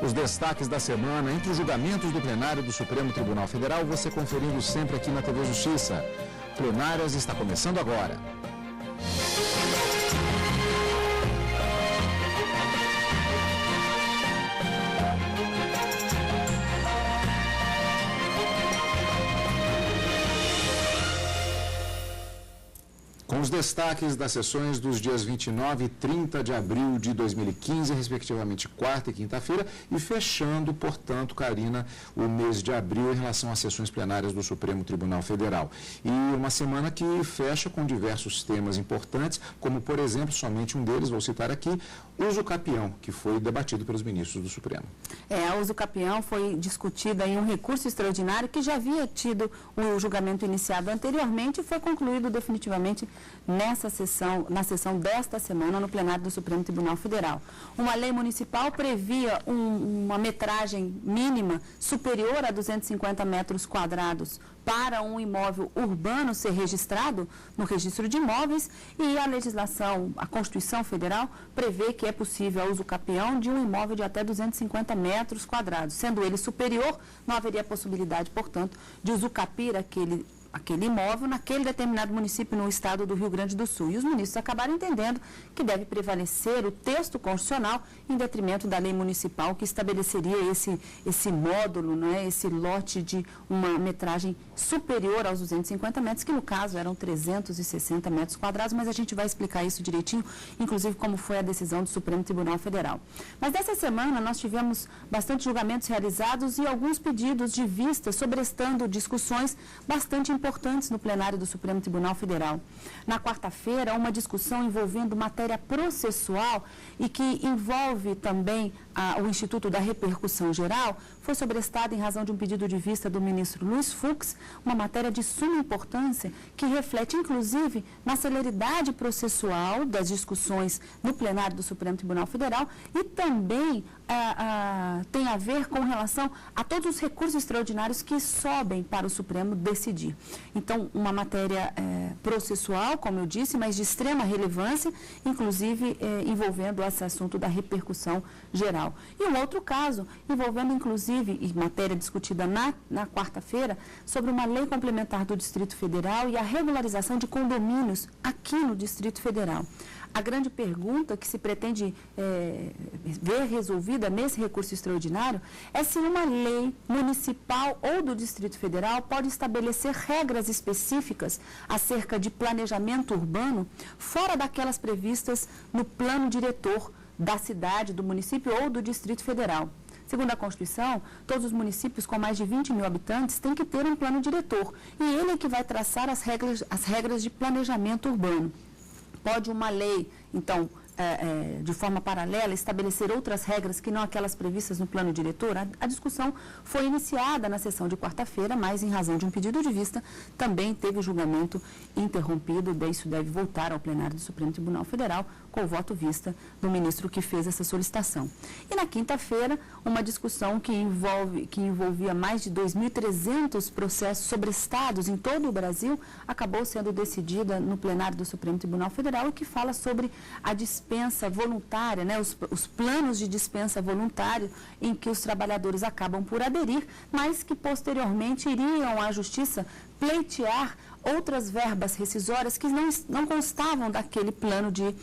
os destaques da semana, entre os julgamentos do plenário do Supremo Tribunal Federal, você conferindo sempre aqui na TV Justiça. Plenárias está começando agora. Com os destaques das sessões dos dias 29 e 30 de abril de 2015, respectivamente quarta e quinta-feira, e fechando, portanto, Karina, o mês de abril em relação às sessões plenárias do Supremo Tribunal Federal. E uma semana que fecha com diversos temas importantes, como, por exemplo, somente um deles, vou citar aqui, uso capião, que foi debatido pelos ministros do Supremo. A uso capião foi discutida em um recurso extraordinário que já havia tido o julgamento iniciado anteriormente e foi concluído definitivamente na sessão desta semana no plenário do Supremo Tribunal Federal. Uma lei municipal previa uma metragem mínima superior a 250 metros quadrados para um imóvel urbano ser registrado no registro de imóveis e a legislação, a Constituição Federal, prevê que é possível o uso capião de um imóvel de até 250 metros quadrados. Sendo ele superior, não haveria possibilidade, portanto, de usucapir aquele imóvel naquele determinado município no estado do Rio Grande do Sul. E os ministros acabaram entendendo que deve prevalecer o texto constitucional em detrimento da lei municipal que estabeleceria esse módulo, esse lote de uma metragem superior aos 250 metros, que no caso eram 360 metros quadrados, mas a gente vai explicar isso direitinho, inclusive como foi a decisão do Supremo Tribunal Federal. Mas dessa semana nós tivemos bastante julgamentos realizados e alguns pedidos de vista sobrestando discussões bastante importantes no plenário do Supremo Tribunal Federal. Na quarta-feira, uma discussão envolvendo matéria processual e que envolve também o Instituto da Repercussão Geral, foi sobrestada em razão de um pedido de vista do ministro Luiz Fux, uma matéria de suma importância que reflete, inclusive, na celeridade processual das discussões no plenário do Supremo Tribunal Federal e também tem a ver com relação a todos os recursos extraordinários que sobem para o Supremo decidir. Então, uma matéria processual, como eu disse, mas de extrema relevância, inclusive envolvendo esse assunto da repercussão geral. E um outro caso, envolvendo inclusive, em matéria discutida na quarta-feira, sobre uma lei complementar do Distrito Federal e a regularização de condomínios aqui no Distrito Federal. A grande pergunta que se pretende ver resolvida nesse recurso extraordinário é se uma lei municipal ou do Distrito Federal pode estabelecer regras específicas acerca de planejamento urbano fora daquelas previstas no plano diretor da cidade, do município ou do Distrito Federal. Segundo a Constituição, todos os municípios com mais de 20 mil habitantes têm que ter um plano diretor e ele é que vai traçar as regras de planejamento urbano. Pode uma lei, então, de forma paralela, estabelecer outras regras que não aquelas previstas no plano diretor? A discussão foi iniciada na sessão de quarta-feira, mas em razão de um pedido de vista, também teve o julgamento interrompido, daí isso deve voltar ao plenário do Supremo Tribunal Federal, com o voto vista do ministro que fez essa solicitação. E na quinta-feira, uma discussão que envolvia mais de 2.300 processos sobrestados em todo o Brasil, acabou sendo decidida no plenário do Supremo Tribunal Federal, que fala sobre a dispensa voluntária, os planos de dispensa voluntária em que os trabalhadores acabam por aderir, mas que posteriormente iriam à Justiça pleitear outras verbas rescisórias que não constavam daquele plano de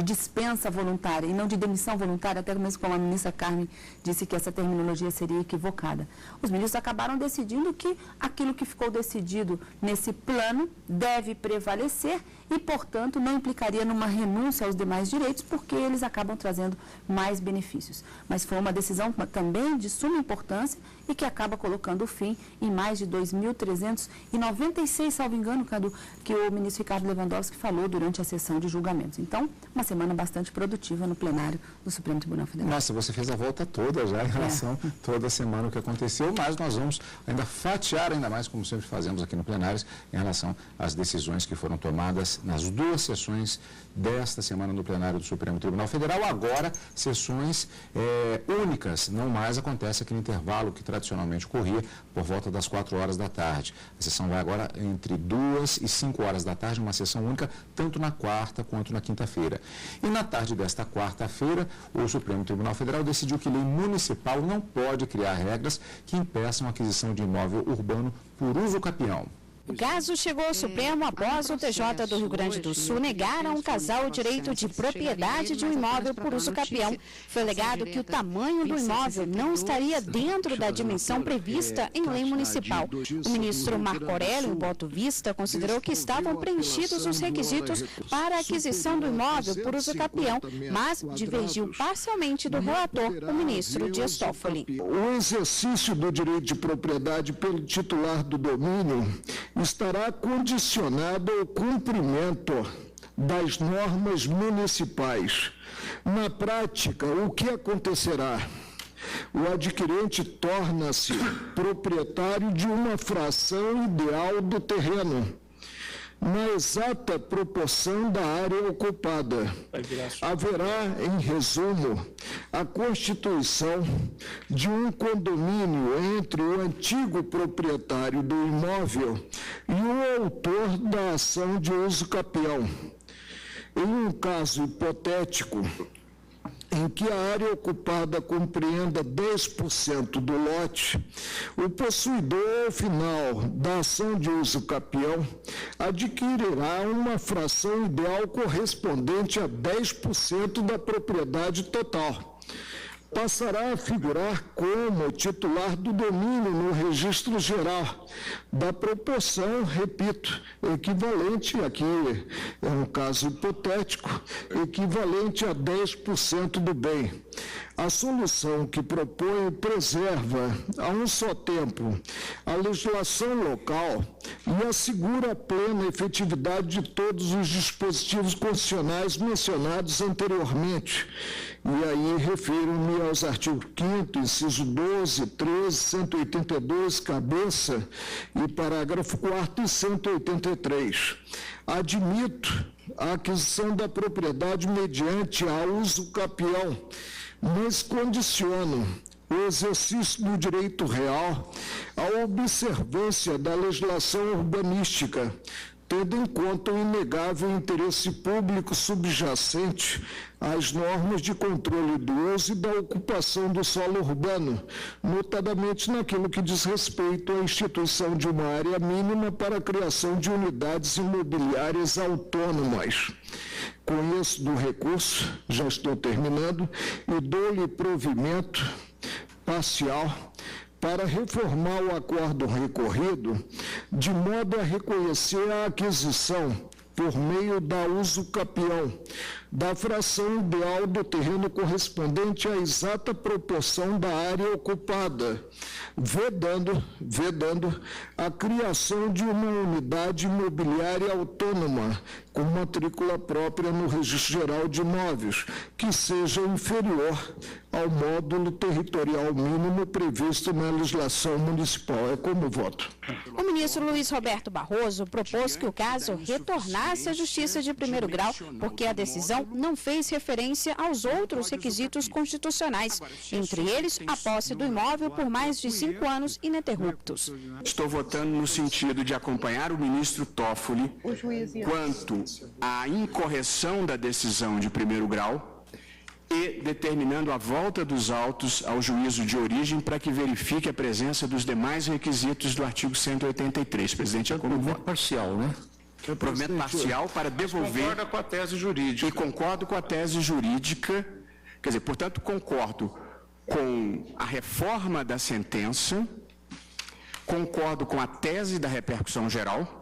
dispensa voluntária e não de demissão voluntária, até mesmo como a ministra Carmen disse que essa terminologia seria equivocada. Os ministros acabaram decidindo que aquilo que ficou decidido nesse plano deve prevalecer e, portanto, não implicaria numa renúncia aos demais direitos, porque eles acabam trazendo mais benefícios. Mas foi uma decisão também de suma importância e que acaba colocando fim em mais de 2.396, salvo engano, que o ministro Ricardo Lewandowski falou durante a sessão de julgamentos. Então, uma semana bastante produtiva no plenário do Supremo Tribunal Federal. Nossa, você fez a volta toda já em relação toda a semana o que aconteceu, mas nós vamos ainda fatiar ainda mais, como sempre fazemos aqui no plenário, em relação às decisões que foram tomadas nas duas sessões desta semana no plenário do Supremo Tribunal Federal. Agora, sessões únicas, não mais acontece aquele intervalo que tradicionalmente ocorria por volta das 4 horas da tarde. A sessão vai agora entre 2 e 5 horas da tarde, uma sessão única, tanto na quarta quanto na quinta-feira. E na tarde desta quarta-feira, o Supremo Tribunal Federal decidiu que lei municipal não pode criar regras que impeçam a aquisição de imóvel urbano por uso capião. O caso chegou ao Supremo após o TJ do Rio Grande do Sul negar a um casal o direito de propriedade de um imóvel por uso capião. Foi alegado que o tamanho do imóvel não estaria dentro da dimensão prevista em lei municipal. O ministro Marco Aurélio, em voto vista, considerou que estavam preenchidos os requisitos para a aquisição do imóvel por uso capião, mas divergiu parcialmente do relator, o ministro Dias Toffoli. O exercício do direito de propriedade pelo titular do domínio estará condicionado ao cumprimento das normas municipais. Na prática, o que acontecerá? O adquirente torna-se proprietário de uma fração ideal do terreno, na exata proporção da área ocupada. Haverá, em resumo, a constituição de um condomínio entre o antigo proprietário do imóvel e o autor da ação de uso capião. Em um caso hipotético, em que a área ocupada compreenda 10% do lote, o possuidor, ao final da ação de uso capião, adquirirá uma fração ideal correspondente a 10% da propriedade total. Passará a figurar como titular do domínio no registro geral, da proporção, repito, equivalente, aqui é um caso hipotético, equivalente a 10% do bem. A solução que propõe preserva, a um só tempo, a legislação local e assegura a plena efetividade de todos os dispositivos constitucionais mencionados anteriormente. E aí refiro-me aos artigos 5º, inciso 12, 13, 182, cabeça, e parágrafo 4º e 183. Admito a aquisição da propriedade mediante a uso capião, mas condiciono o exercício do direito real à observância da legislação urbanística, tendo em conta o inegável interesse público subjacente às normas de controle do uso e da ocupação do solo urbano, notadamente naquilo que diz respeito à instituição de uma área mínima para a criação de unidades imobiliárias autônomas. Conheço do recurso, já estou terminando, e dou-lhe provimento parcial para reformar o acordo recorrido, de modo a reconhecer a aquisição, por meio da uso capião, da fração ideal do terreno correspondente à exata proporção da área ocupada, vedando a criação de uma unidade imobiliária autônoma, com matrícula própria no Registro Geral de Imóveis, que seja inferior ao módulo territorial mínimo previsto na legislação municipal. É como voto. O ministro Luiz Roberto Barroso propôs que o caso retornasse à Justiça de Primeiro Grau, porque a decisão não fez referência aos outros requisitos constitucionais, entre eles a posse do imóvel por mais de 5 anos ininterruptos. Estou votando no sentido de acompanhar o ministro Toffoli quanto à incorreção da decisão de primeiro grau e determinando a volta dos autos ao juízo de origem para que verifique a presença dos demais requisitos do artigo 183. Presidente, é como voto Parcial, né? provimento parcial para devolver... Concorda com a tese jurídica. E concordo com a tese jurídica, quer dizer, portanto, concordo com a reforma da sentença, concordo com a tese da repercussão geral,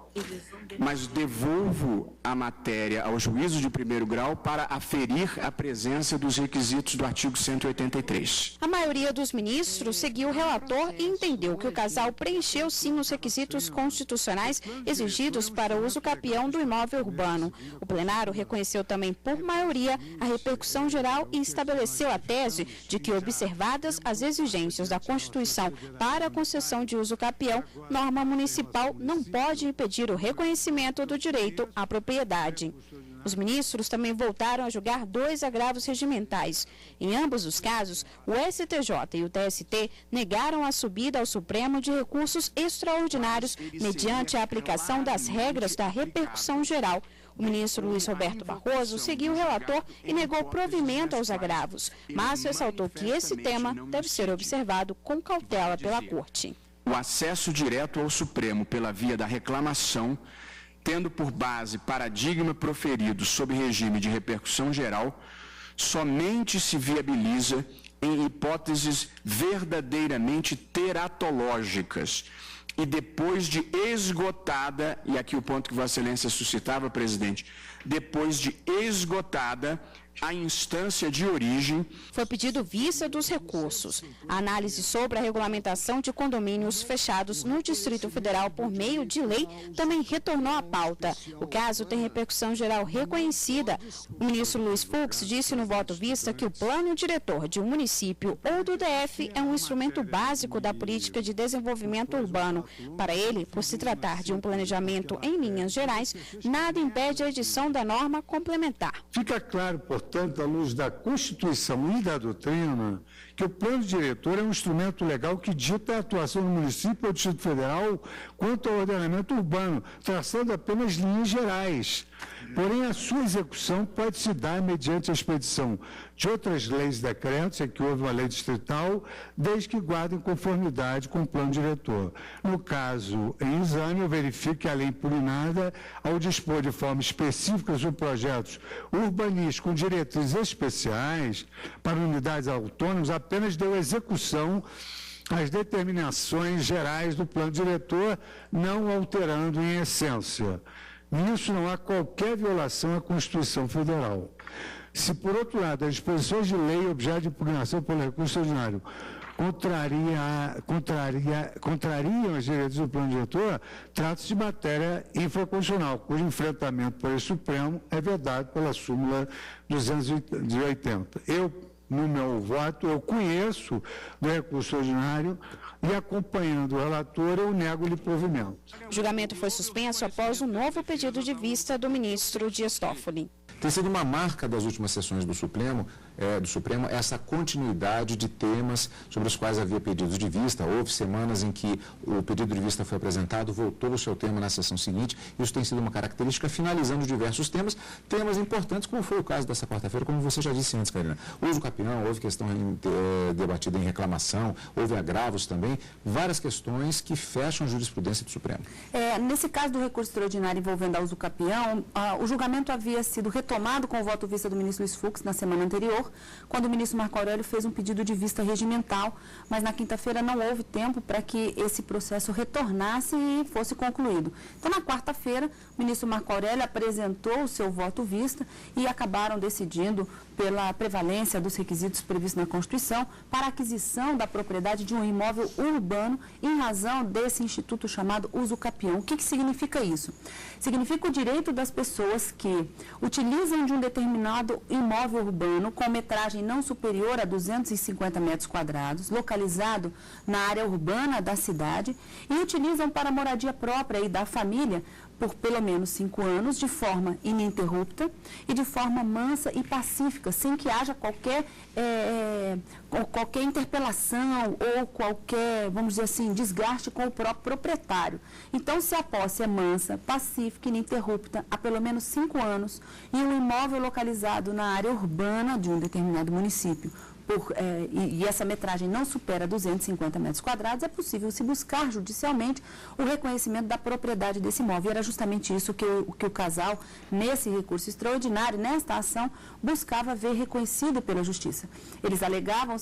mas devolvo a matéria ao juízo de primeiro grau para aferir a presença dos requisitos do artigo 183. A maioria dos ministros seguiu o relator e entendeu que o casal preencheu sim os requisitos constitucionais exigidos para o uso capião do imóvel urbano. O plenário reconheceu também por maioria a repercussão geral e estabeleceu a tese de que, observadas as exigências da Constituição para a concessão de uso capião, norma municipal não pode impedir o reconhecimento reconhecimento do direito à propriedade. Os ministros também voltaram a julgar 2 agravos regimentais. Em ambos os casos, o STJ e o TST negaram a subida ao Supremo de recursos extraordinários mediante a aplicação das regras da repercussão geral. O ministro Luiz Roberto Barroso seguiu o relator e negou provimento aos agravos, mas ressaltou que esse tema deve ser observado com cautela pela Corte. O acesso direto ao Supremo pela via da reclamação, tendo por base paradigma proferido sob regime de repercussão geral, somente se viabiliza em hipóteses verdadeiramente teratológicas e depois de esgotada, e aqui o ponto que Vossa Excelência suscitava, presidente, depois de esgotada a instância de origem. Foi pedido vista dos recursos. A análise sobre a regulamentação de condomínios fechados no Distrito Federal por meio de lei também retornou à pauta. O caso tem repercussão geral reconhecida. O ministro Luiz Fux disse no voto vista que o plano diretor de um município ou do DF é um instrumento básico da política de desenvolvimento urbano. Para ele, por se tratar de um planejamento em linhas gerais, nada impede a edição da norma complementar. Fica claro, portanto, à luz da Constituição e da doutrina, que o plano diretor é um instrumento legal que dita a atuação do município ou do Distrito Federal quanto ao ordenamento urbano, traçando apenas linhas gerais. Porém, a sua execução pode se dar mediante a expedição de outras leis e decretos, é que houve uma lei distrital, desde que guardem conformidade com o plano diretor. No caso, em exame, eu verifico que a lei impugnada, ao dispor de forma específica sobre projetos urbanísticos com diretrizes especiais para unidades autônomas, apenas deu execução às determinações gerais do plano diretor, não alterando em essência. Nisso não há qualquer violação à Constituição Federal. Se, por outro lado, as disposições de lei objeto de impugnação pelo recurso extraordinário contrariam as diretrizes do plano diretor, trata-se de matéria infraconstitucional, cujo enfrentamento por esse Supremo é vedado pela súmula 280. No meu voto, eu conheço do recurso ordinário e, acompanhando o relator, eu nego-lhe provimento. O julgamento foi suspenso após um novo pedido de vista do ministro Dias Toffoli. Tem sido uma marca das últimas sessões do Supremo essa continuidade de temas sobre os quais havia pedidos de vista. Houve semanas em que o pedido de vista foi apresentado, voltou o seu tema na sessão seguinte. Isso tem sido uma característica, finalizando diversos temas importantes, como foi o caso dessa quarta-feira, como você já disse antes, Karina. Houve o capião, houve questão debatida em reclamação, houve agravos também, várias questões que fecham a jurisprudência do Supremo. Nesse caso do recurso extraordinário envolvendo a uso capião, o julgamento havia sido retomado com o voto vista do ministro Luiz Fux na semana anterior, quando o ministro Marco Aurélio fez um pedido de vista regimental, mas na quinta-feira não houve tempo para que esse processo retornasse e fosse concluído. Então, na quarta-feira, o ministro Marco Aurélio apresentou o seu voto vista e acabaram decidindo pela prevalência dos requisitos previstos na Constituição para a aquisição da propriedade de um imóvel urbano em razão desse instituto chamado uso capião. O que significa isso? Significa o direito das pessoas que utilizam de um determinado imóvel urbano com metragem não superior a 250 metros quadrados, localizado na área urbana da cidade, e utilizam para moradia própria e da família por pelo menos 5 anos, de forma ininterrupta e de forma mansa e pacífica, sem que haja qualquer interpelação ou qualquer, vamos dizer assim, desgaste com o próprio proprietário. Então, se a posse é mansa, pacífica e ininterrupta há pelo menos 5 anos e um imóvel localizado na área urbana de um determinado município, e essa metragem não supera 250 metros quadrados, é possível se buscar judicialmente o reconhecimento da propriedade desse imóvel. E era justamente isso que o casal, nesse recurso extraordinário, nesta ação, buscava ver reconhecido pela Justiça. Eles alegavam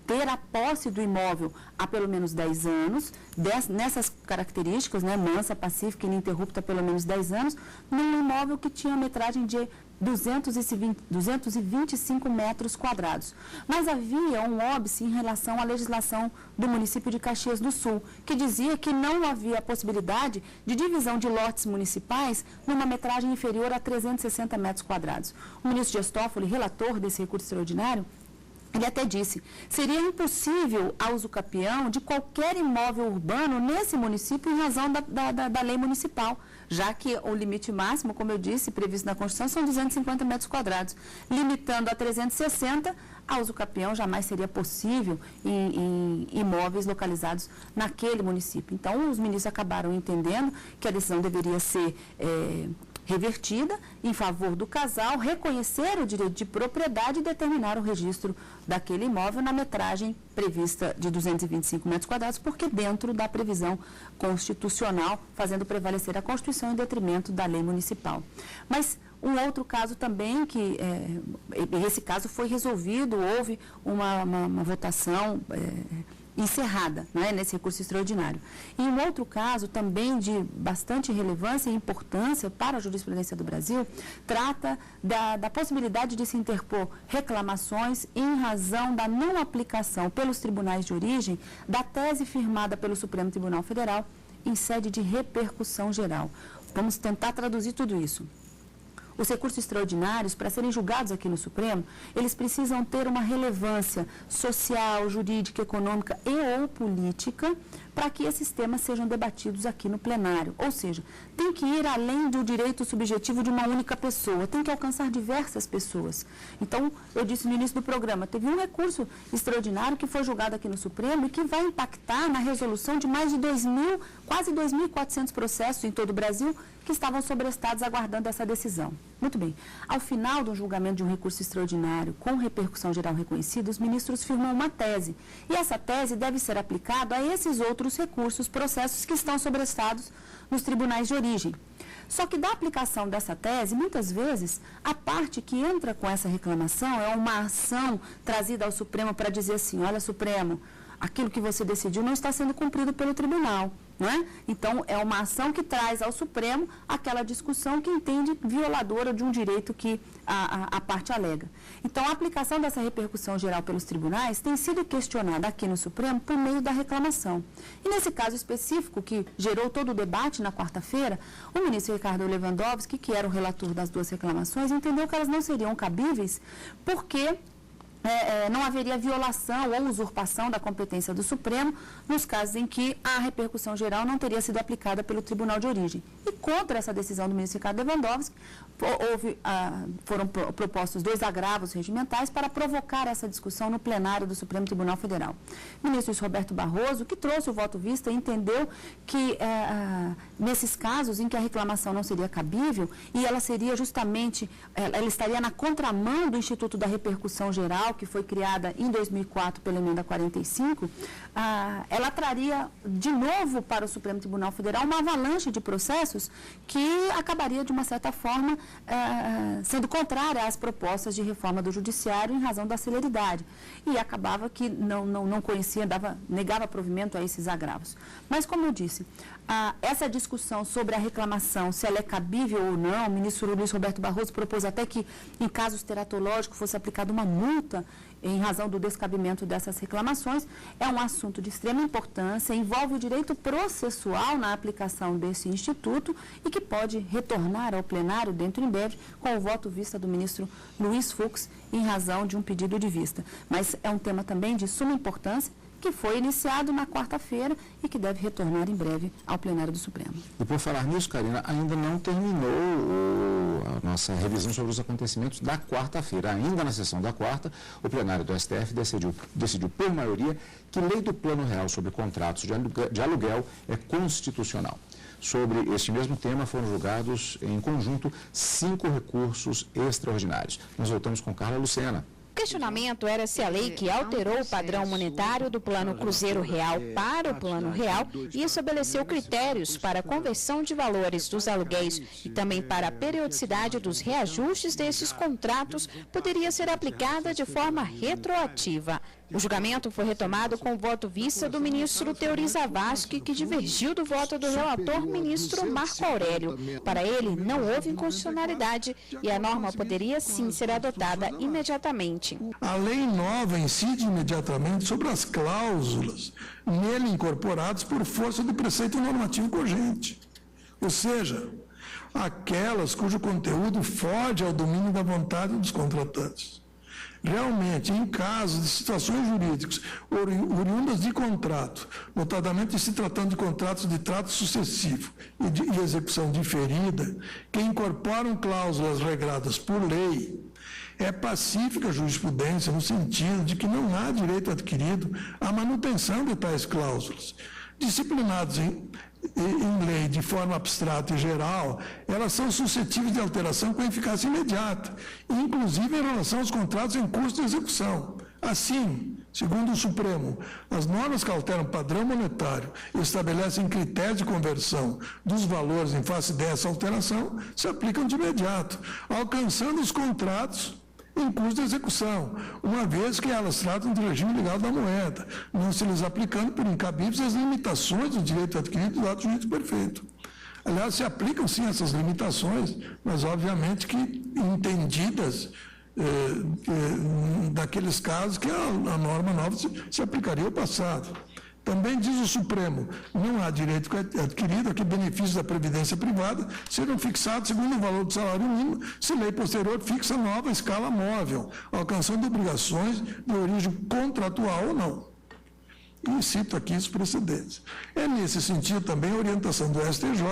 ter a posse do imóvel há pelo menos 10 anos, nessas características, mansa, pacífica e ininterrupta há pelo menos 10 anos, num imóvel que tinha metragem de 225 metros quadrados. Mas havia um óbice em relação à legislação do município de Caxias do Sul, que dizia que não havia possibilidade de divisão de lotes municipais numa metragem inferior a 360 metros quadrados. O ministro Dias Toffoli, relator desse recurso extraordinário, Ele até disse, seria impossível a uso capião de qualquer imóvel urbano nesse município em razão da lei municipal, já que o limite máximo, como eu disse, previsto na Constituição, são 250 metros quadrados. Limitando a 360, a uso capião jamais seria possível em imóveis localizados naquele município. Então, os ministros acabaram entendendo que a decisão deveria ser revertida em favor do casal, reconhecer o direito de propriedade e determinar o registro daquele imóvel na metragem prevista de 225 metros quadrados, porque dentro da previsão constitucional, fazendo prevalecer a Constituição em detrimento da lei municipal. Mas um outro caso também, que esse caso foi resolvido, houve uma votação encerrada, né, nesse recurso extraordinário. E um outro caso, também de bastante relevância e importância para a jurisprudência do Brasil, trata da possibilidade de se interpor reclamações em razão da não aplicação pelos tribunais de origem da tese firmada pelo Supremo Tribunal Federal em sede de repercussão geral. Vamos tentar traduzir tudo isso. Os recursos extraordinários, para serem julgados aqui no Supremo, eles precisam ter uma relevância social, jurídica, econômica e ou política para que esses temas sejam debatidos aqui no plenário. Ou seja, tem que ir além do direito subjetivo de uma única pessoa, tem que alcançar diversas pessoas. Então, eu disse no início do programa, teve um recurso extraordinário que foi julgado aqui no Supremo e que vai impactar na resolução de mais de quase 2.400 processos em todo o Brasil, que estavam sobrestados aguardando essa decisão. Muito bem. Ao final do julgamento de um recurso extraordinário com repercussão geral reconhecida, os ministros firmam uma tese. E essa tese deve ser aplicada a esses outros recursos, processos que estão sobrestados nos tribunais de origem. Só que da aplicação dessa tese, muitas vezes, a parte que entra com essa reclamação é uma ação trazida ao Supremo para dizer assim, olha, Supremo, aquilo que você decidiu não está sendo cumprido pelo tribunal. Não é? Então, é uma ação que traz ao Supremo aquela discussão que entende violadora de um direito que a parte alega. Então, a aplicação dessa repercussão geral pelos tribunais tem sido questionada aqui no Supremo por meio da reclamação. E nesse caso específico, que gerou todo o debate na quarta-feira, o ministro Ricardo Lewandowski, que era o relator das duas reclamações, entendeu que elas não seriam cabíveis porque não haveria violação ou usurpação da competência do Supremo nos casos em que a repercussão geral não teria sido aplicada pelo Tribunal de Origem. E contra essa decisão do ministro Ricardo Lewandowski, foram propostos 2 agravos regimentais para provocar essa discussão no plenário do Supremo Tribunal Federal. O ministro Luiz Roberto Barroso, que trouxe o voto vista, entendeu que nesses casos em que a reclamação não seria cabível e ela seria justamente, ela estaria na contramão do Instituto da Repercussão Geral, que foi criada em 2004 pela emenda 45, ela traria de novo para o Supremo Tribunal Federal uma avalanche de processos que acabaria, de uma certa forma, sendo contrária às propostas de reforma do Judiciário em razão da celeridade. E acabava que não conhecia, negava provimento a esses agravos. Mas, como eu disse, essa discussão sobre a reclamação, se ela é cabível ou não, o ministro Luiz Roberto Barroso propôs até que, em casos teratológicos, fosse aplicada uma multa em razão do descabimento dessas reclamações, é um assunto de extrema importância, envolve o direito processual na aplicação desse instituto e que pode retornar ao plenário dentro em breve com o voto vista do ministro Luiz Fux em razão de um pedido de vista. Mas é um tema também de suma importância, que foi iniciado na quarta-feira e que deve retornar em breve ao plenário do Supremo. E por falar nisso, Karina, ainda não terminou a nossa revisão sobre os acontecimentos da quarta-feira. Ainda na sessão da quarta, o plenário do STF decidiu por maioria que lei do Plano Real sobre contratos de aluguel é constitucional. Sobre este mesmo tema foram julgados em conjunto 5 recursos extraordinários. Nós voltamos com Carla Lucena. O questionamento era se a lei que alterou o padrão monetário do Plano Cruzeiro Real para o Plano Real e estabeleceu critérios para a conversão de valores dos aluguéis e também para a periodicidade dos reajustes desses contratos poderia ser aplicada de forma retroativa. O julgamento foi retomado com o voto vista do ministro Teori Zavascki, que divergiu do voto do relator ministro Marco Aurélio. Para ele, não houve inconstitucionalidade e a norma poderia sim ser adotada imediatamente. A lei nova incide imediatamente sobre as cláusulas nele incorporadas por força do preceito normativo cogente, ou seja, aquelas cujo conteúdo foge ao domínio da vontade dos contratantes. realmente, em casos de situações jurídicas oriundas de contrato, notadamente se tratando de contratos de trato sucessivo e execução diferida, que incorporam cláusulas regradas por lei, é pacífica a jurisprudência no sentido de que não há direito adquirido à manutenção de tais cláusulas. Disciplinados em lei de forma abstrata e geral, elas são suscetíveis de alteração com eficácia imediata, inclusive em relação aos contratos em curso de execução. Assim, segundo o Supremo, as normas que alteram o padrão monetário e estabelecem critérios de conversão dos valores em face dessa alteração se aplicam de imediato, alcançando os contratos em curso de execução, uma vez que elas tratam do regime legal da moeda, não se lhes aplicando por incabíveis as limitações do direito adquirido do ato jurídico perfeito. Aliás, se aplicam sim essas limitações, mas obviamente que entendidas daqueles casos que a norma nova se aplicaria ao passado. Também diz o Supremo, não há direito adquirido a que benefícios da Previdência Privada serão fixados segundo o valor do salário mínimo, se lei posterior fixa nova escala móvel, alcançando obrigações de origem contratual ou não. E cito aqui os precedentes. É nesse sentido também a orientação do STJ,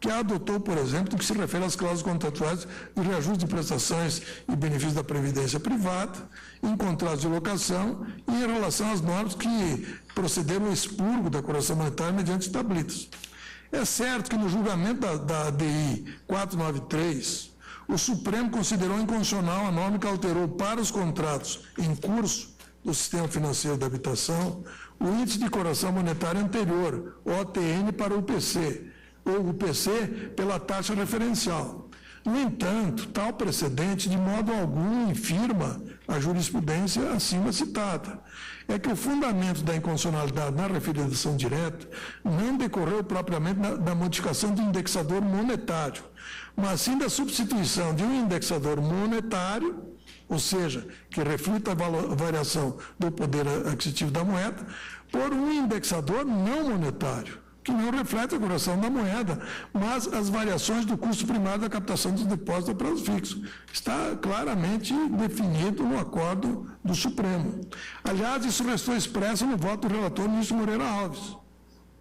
que adotou, por exemplo, no que se refere às cláusulas contratuais de reajuste de prestações e benefícios da Previdência Privada, em contratos de locação e em relação às normas que procederam ao expurgo da correção monetária mediante tablitas. É certo que no julgamento da ADI 493, o Supremo considerou inconstitucional a norma que alterou para os contratos em curso do sistema financeiro da habitação o índice de correção monetária anterior, OTN, para o PC, ou o PC pela taxa referencial. No entanto, tal precedente de modo algum infirma a jurisprudência acima citada. É que o fundamento da inconstitucionalidade na referida ação direta não decorreu propriamente da modificação do indexador monetário, mas sim da substituição de um indexador monetário, ou seja, que reflita a variação do poder aquisitivo da moeda, por um indexador não monetário, que não reflete a correção da moeda, mas as variações do custo primário da captação dos depósitos a prazo fixo. Está claramente definido no acordo do Supremo. Aliás, isso restou expresso no voto do relator ministro Moreira Alves.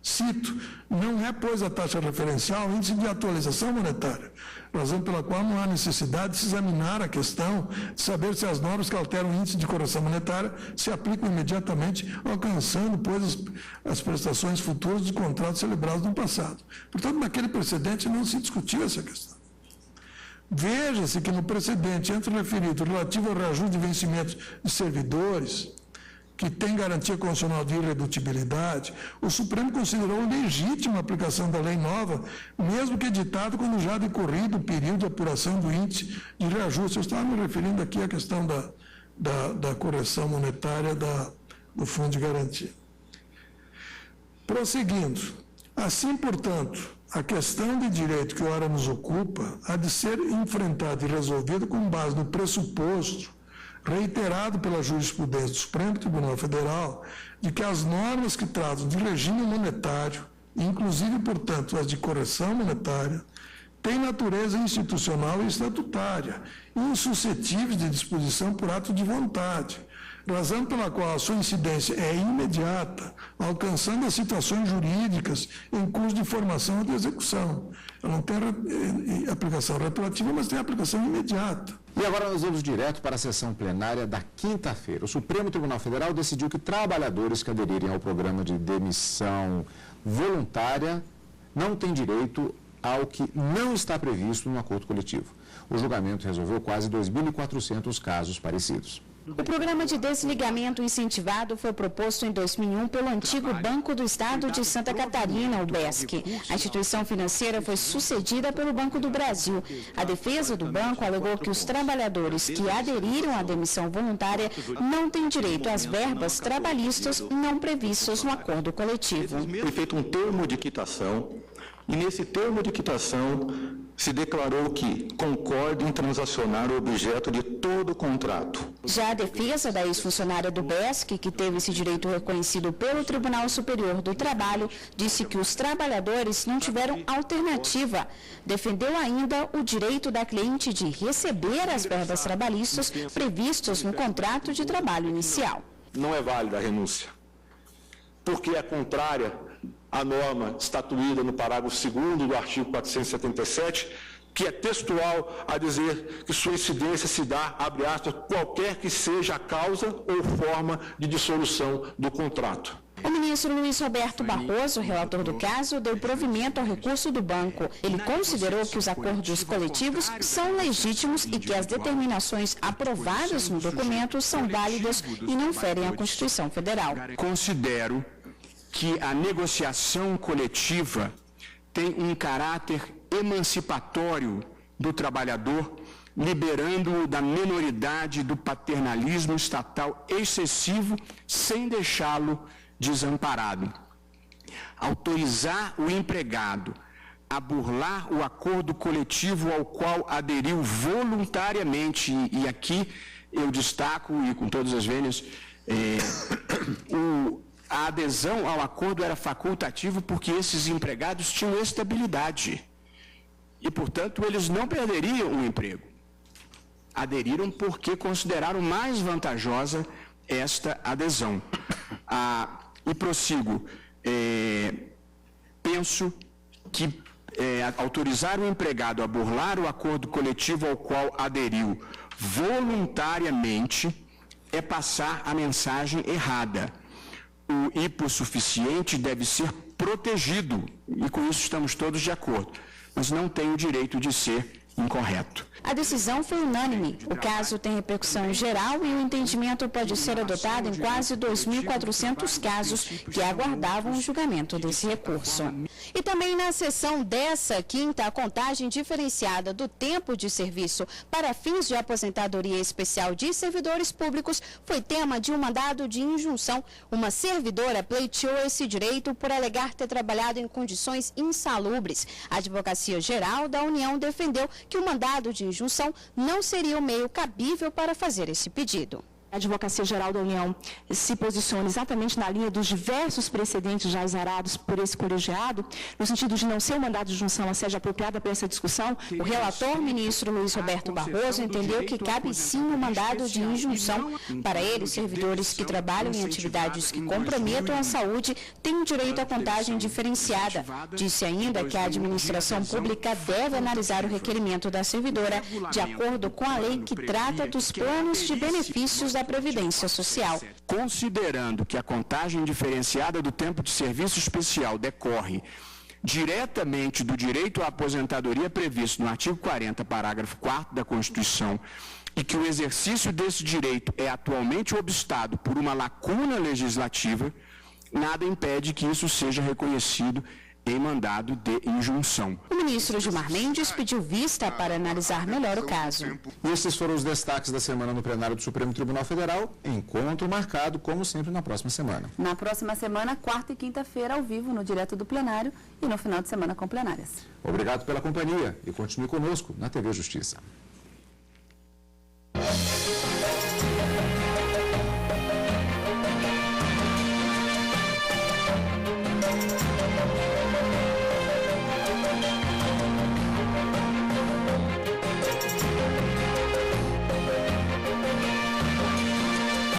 Cito, não é, pois, a taxa referencial índice de atualização monetária, razão pela qual não há necessidade de se examinar a questão de saber se as normas que alteram o índice de correção monetária se aplicam imediatamente, alcançando, pois, as prestações futuras dos contratos celebrados no passado. Portanto, naquele precedente não se discutiu essa questão. Veja-se que no precedente entre referido relativo ao reajuste de vencimentos de servidores, que tem garantia constitucional de irredutibilidade, o Supremo considerou legítima a aplicação da lei nova, mesmo que editada quando já decorrido o período de apuração do índice de reajuste. Eu estava me referindo aqui à questão da correção monetária do Fundo de Garantia. Prosseguindo, assim, portanto, a questão de direito que ora nos ocupa há de ser enfrentada e resolvida com base no pressuposto reiterado pela jurisprudência do Supremo Tribunal Federal, de que as normas que tratam de regime monetário, inclusive, portanto, as de correção monetária, têm natureza institucional e estatutária, insuscetíveis de disposição por ato de vontade, razão pela qual a sua incidência é imediata, alcançando as situações jurídicas em curso de formação ou de execução. Ela não tem aplicação retroativa, mas tem aplicação imediata. E agora nós vamos direto para a sessão plenária da quinta-feira. O Supremo Tribunal Federal decidiu que trabalhadores que aderirem ao programa de demissão voluntária não têm direito ao que não está previsto no acordo coletivo. O julgamento resolveu quase 2.400 casos parecidos. O programa de desligamento incentivado foi proposto em 2001 pelo antigo Banco do Estado de Santa Catarina, o BESC. A instituição financeira foi sucedida pelo Banco do Brasil. A defesa do banco alegou que os trabalhadores que aderiram à demissão voluntária não têm direito às verbas trabalhistas não previstas no acordo coletivo. Foi feito um termo de quitação, e nesse termo de quitação se declarou que concorda em transacionar o objeto de todo o contrato. Já a defesa da ex-funcionária do BESC, que teve esse direito reconhecido pelo Tribunal Superior do Trabalho, disse que os trabalhadores não tiveram alternativa. Defendeu ainda o direito da cliente de receber as verbas trabalhistas previstas no contrato de trabalho inicial. Não é válida a renúncia, porque é contrária à norma estatuída no parágrafo 2º do artigo 477, que é textual a dizer que sua incidência se dá, abre aspas, qualquer que seja a causa ou forma de dissolução do contrato. O ministro Luiz Roberto Barroso, relator do caso, deu provimento ao recurso do banco. Ele considerou que os acordos coletivos são legítimos e que as determinações aprovadas no documento são válidas e não ferem a Constituição Federal. Considero que a negociação coletiva tem um caráter emancipatório do trabalhador, liberando-o da minoridade do paternalismo estatal excessivo, sem deixá-lo desamparado. Autorizar o empregado a burlar o acordo coletivo ao qual aderiu voluntariamente, e aqui eu destaco, e com todas as vênias, a adesão ao acordo era facultativa porque esses empregados tinham estabilidade e, portanto, eles não perderiam o emprego. Aderiram porque consideraram mais vantajosa esta adesão. E prossigo, penso que autorizar o empregado a burlar o acordo coletivo ao qual aderiu voluntariamente é passar a mensagem errada. O hipossuficiente deve ser protegido, e com isso estamos todos de acordo, mas não tem o direito de ser incorreto. A decisão foi unânime. O caso tem repercussão geral e o entendimento pode ser adotado em quase 2.400 casos que aguardavam o julgamento desse recurso. E também na sessão dessa quinta, a contagem diferenciada do tempo de serviço para fins de aposentadoria especial de servidores públicos foi tema de um mandado de injunção. Uma servidora pleiteou esse direito por alegar ter trabalhado em condições insalubres. A Advocacia Geral da União defendeu que o mandado de injunção não seria o meio cabível para fazer esse pedido. A Advocacia Geral da União se posiciona exatamente na linha dos diversos precedentes já exarados por esse colegiado, no sentido de não ser um mandado de injunção a sede apropriada para essa discussão. O relator, ministro Luiz Roberto Barroso, entendeu que cabe sim um mandado de injunção. Para ele, servidores que trabalham em atividades que comprometam a saúde têm direito à contagem diferenciada. Disse ainda que a administração pública deve analisar o requerimento da servidora de acordo com a lei que trata dos planos de benefícios da Previdência Social. Considerando que a contagem diferenciada do tempo de serviço especial decorre diretamente do direito à aposentadoria previsto no artigo 40, parágrafo 4º da Constituição, e que o exercício desse direito é atualmente obstado por uma lacuna legislativa, nada impede que isso seja reconhecido em mandado de injunção. O ministro Gilmar Mendes pediu vista para analisar melhor o caso. E esses foram os destaques da semana no plenário do Supremo Tribunal Federal. Encontro marcado, como sempre, na próxima semana. Na próxima semana, quarta e quinta-feira, ao vivo, no Direto do Plenário, e no final de semana com plenárias. Obrigado pela companhia e continue conosco na TV Justiça.